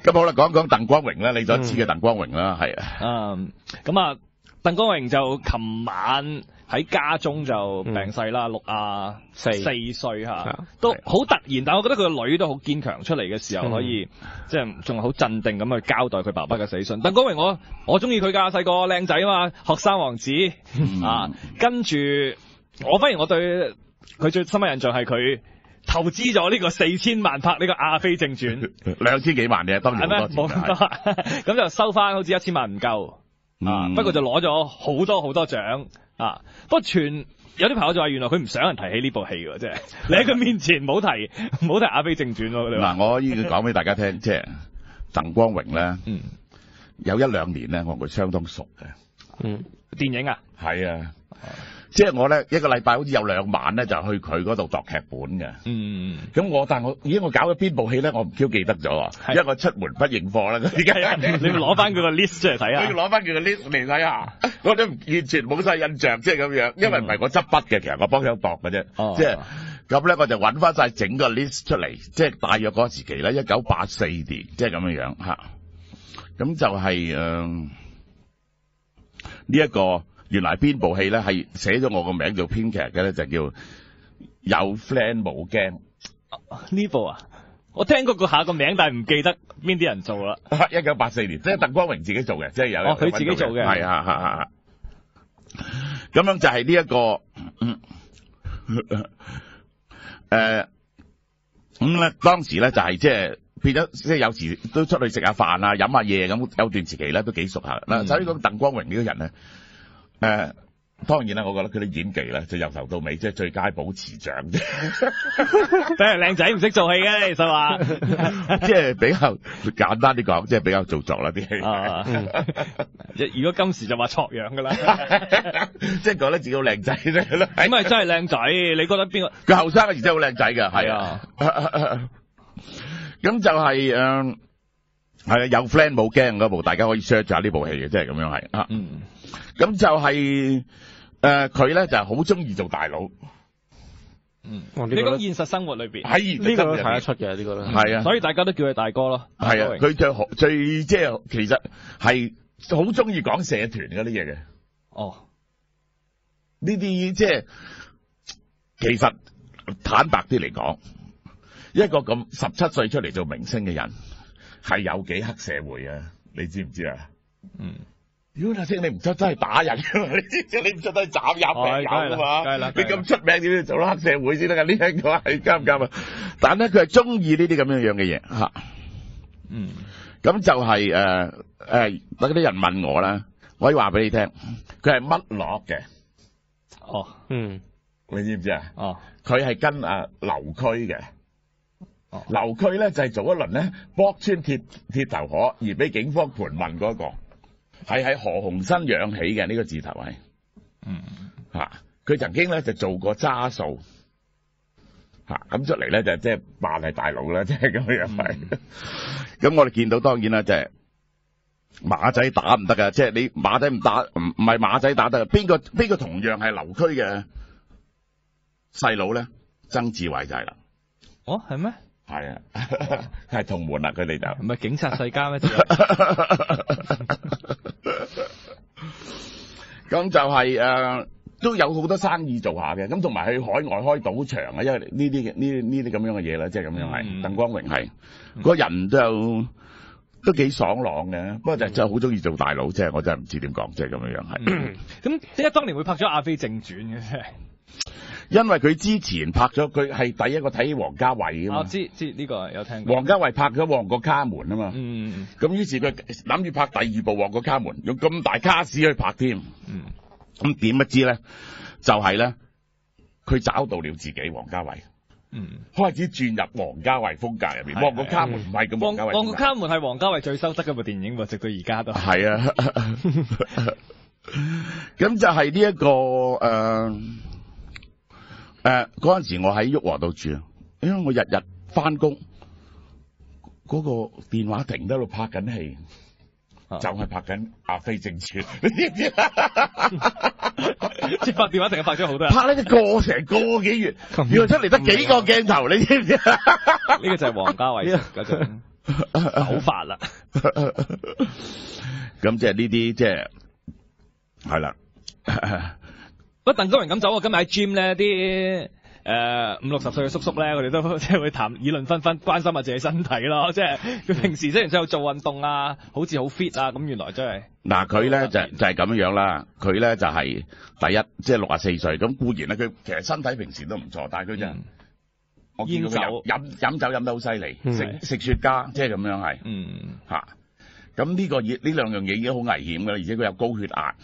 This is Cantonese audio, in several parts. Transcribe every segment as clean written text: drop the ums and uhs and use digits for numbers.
咁好啦，講講鄧光榮啦，你所知嘅鄧光榮啦，係啊。咁啊，鄧光榮就琴晚喺家中就病逝啦，64歲嚇，都好突然。但我覺得佢個女都好堅強，出嚟嘅時候可以即係仲好鎮定咁去交代佢爸爸嘅死訊。鄧光榮我中意佢㗎，細個靚仔啊嘛，學生王子啊。跟住我反而我對佢最深刻印象係佢投資咗呢個4000萬拍呢個《阿飛正傳》，2000幾萬嘅，當然好多錢。冇咁多，咁就收翻好似1000萬唔夠。不過就攞咗好多好多獎啊！不過有啲朋友就話，原來佢唔想人提起呢部戲喎，即係你喺佢面前唔好提《阿飛正傳》咯。嗱，我依家講俾大家聽，即係鄧光榮咧，有1-2年咧，我同佢相當熟嘅。電影啊？係啊。即係我咧一個禮拜好似有2晚咧就去佢嗰度度劇本嘅。咁但係我搞咗邊部戲咧，我唔記得咗啊，因為我出門不認貨啦。而家你攞翻佢個 list 出嚟睇下。我要攞翻佢個 list 嚟睇下，我都完全冇晒印象，即係咁樣。因為唔係我執筆嘅，其實我幫手度嘅啫。即係咁咧，我就揾翻晒整個 list 出嚟，即係大約嗰個時期咧，1984年，即係咁樣樣嚇。咁就係呢一個。原來邊部戲咧係寫咗我個名做編劇嘅咧，就叫有 friend 冇驚。呢部啊，我聽過下個名，但係唔記得邊啲人做啦。1984年，即係鄧光榮自己做嘅，即係有。佢自己做嘅。係啊。咁樣就係呢一個咁咧，當時咧就係即係變咗，即係有時都出去食下飯啊、飲下嘢咁，有段時期咧都幾熟下。嗱，所以講鄧光榮呢個人咧。當然啦，我覺得佢啲演技咧，就由頭到尾即係最佳保持獎啫。真係靚仔唔識做戲嘅，其實話，即係比較簡單啲講，即係比較做作啦啲戲。如果今時就話錯樣噶啦，即係覺得自己好靚仔咧。咁咪真係靚仔？你覺得邊個？佢後生嘅時真係好靚仔㗎，係啊。咁就係係啊，有 friend 冇驚嗰部，大家可以 search 下呢部戲嘅，即係咁樣係啊。咁就係佢咧就好中意做大佬。你講現實生活裏邊，喺呢個都睇得出嘅，呢個咧係啊，所以大家都叫佢大哥咯。係啊，佢最即係其實係好中意講社團嗰啲嘢嘅。呢啲即係其實坦白啲嚟講，一個咁17歲出嚟做明星嘅人係有幾黑社會啊？你知唔知啊？如果阿星你唔出真係打人㗎嘛？你知唔知？你唔出都係斬入命有㗎嘛？你咁出名點要做到黑社會先得㗎？呢一個係啱唔啱啊？但係咧，佢係中意呢啲咁樣嘅嘢嚇。咁就係嗰啲人問我啦，我可以話俾你聽，佢係乜落嘅？你知唔知啊？佢係跟劉區嘅。劉區咧就係做一輪咧剝穿鐵頭河而俾警方盤問嗰個。係喺何鴻燊養起嘅呢個字頭係，佢曾經咧就做過揸數，咁出嚟咧就即係扮係大佬啦，即係咁樣係。咁我哋見到當然啦，就係馬仔打唔得噶，即係你馬仔唔打，唔係馬仔打得，邊個同樣係劉區嘅細佬咧？曾志偉就係啦。係咩？係啊，係同門啦，佢哋就唔係警察世家咩？咁就係都有好多生意做下嘅，咁同埋去海外開賭場啊，因為呢啲咁樣嘅嘢啦，即係咁樣係。鄧光榮係個人都幾爽朗嘅，不過就真係好中意做大佬，即係我真係唔知點講，即係咁樣樣係。咁點解當年會拍咗《阿飛正傳》嘅？因為佢之前拍咗，佢係第一個睇王家衛啊嘛。知呢個有聽過。王家衛拍咗《旺角卡門》啊嘛。咁於是佢諗住拍第2部《旺角卡門》，用咁大卡士去拍添。咁點不知咧，就係咧，佢找到了自己王家衛。開始轉入王家衛風格入面。旺角卡門唔係咁王家衛。旺角卡門係王家衛最收得嗰部電影喎，直到而家都。係啊。咁就係呢一個嗰陣時我喺旭華度住，因為我日日翻工，嗰個電話亭喺度拍緊戲，就係拍緊《阿飛正傳》，你知唔知？接發電話亭拍咗好多人，拍呢成個幾月，原來出嚟得幾個鏡頭，你知唔知？呢個就係王家衛嗰種。手法啦。咁即係呢啲即係係啦。不過鄧光榮咁走，今日喺 gym 咧啲50-60歲嘅叔叔咧，佢哋都即係會談議論紛紛，關心下自己身體咯。即係佢平時雖然有做運動啊，好似好 fit 啊，咁原來真係嗱佢咧就係咁樣啦。佢咧就係第一，即係64歲，咁固然咧佢其實身體平時都唔錯，但係佢就我見到佢飲酒飲得好犀利，食雪茄，即係咁樣係嚇。咁呢兩樣嘢已經好危險㗎啦，而且佢有高血壓。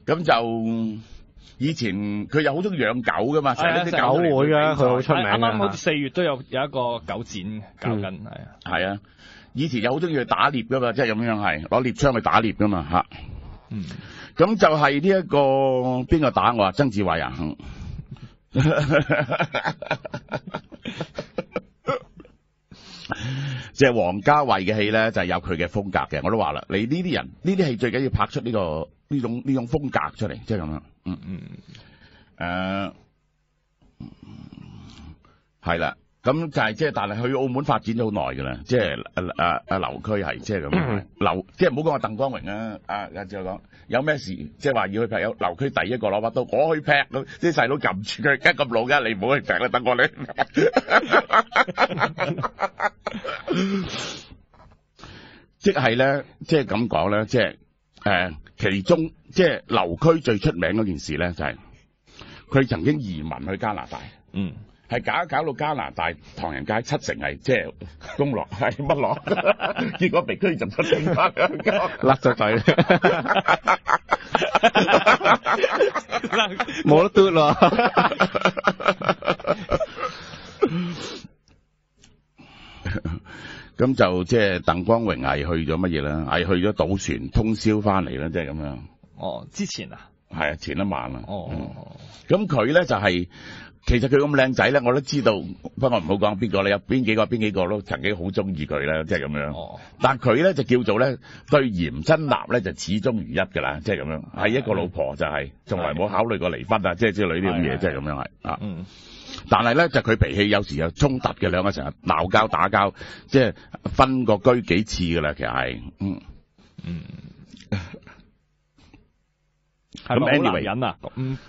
咁就以前佢有好中意養狗噶嘛，成日啲狗會㗎，佢好出名。啱啱好似4月都有一個狗展搞緊，係啊，以前有好中意去打獵噶嘛，即係咁樣係攞獵槍去打獵噶嘛嚇。咁就係呢一個邊個打我啊？曾志偉啊。即係王家衛嘅戲咧，就係有佢嘅風格嘅。我都話啦，你呢啲人呢啲戲最緊要拍出呢種風格出嚟，即係咁樣。係啦，咁就係即係，但係去澳門發展咗好耐噶啦，即係劉區係即係咁樣。即係唔好講話鄧光榮啊，阿志講有咩事，即係話要去劈，有劉區第一個攞把刀，我去劈，啲細佬撳住佢，而家咁老㗎，你唔好去劈啦，等我你。即係咧，即係咁講咧，即係其中即係劉區最出名嗰件事咧，就係佢曾經移民去加拿大。係搞到加拿大唐人街7成係即係公落係乜落，結果被驅逐出境翻香港，甩咗嘴，冇得嘟咯。咁就即係鄧光榮係去咗乜嘢啦？係去咗賭船通宵翻嚟啦，即係咁樣。之前啊，係啊，前一晚啊。咁佢咧就係。其實佢咁靚仔咧，我都知道。不過唔好講邊個咧，有邊幾個都曾經好中意佢啦，即係咁樣。但佢咧就叫做咧對嚴真立咧就始終如一㗎啦，即係咁樣。係一個老婆就係從來冇考慮過離婚啊，即係之類呢啲咁嘢，即係咁樣係啊。但係咧就佢脾氣有時有衝突嘅，兩個成日鬧交打交，即係分過居幾次㗎啦，其實係咁 anyway 人啊，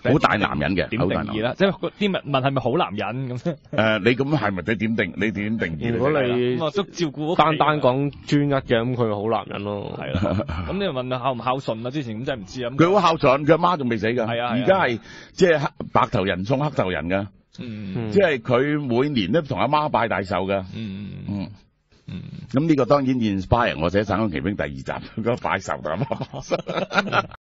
好大男人嘅，點定義啦？即係啲問係咪好男人咁？你咁係咪你點定？你點定義？如果你都照顧單講專一嘅，咁佢好男人咯。係啦，咁你又問孝唔孝順啊？之前咁真係唔知啊。佢好孝順，佢阿媽仲未死㗎。係啊，而家係即係白頭人送黑頭人㗎。即係佢每年都同阿媽拜大壽㗎。咁呢個當然 inspire 我寫《省港旗兵》第2集嗰個拜壽㗎。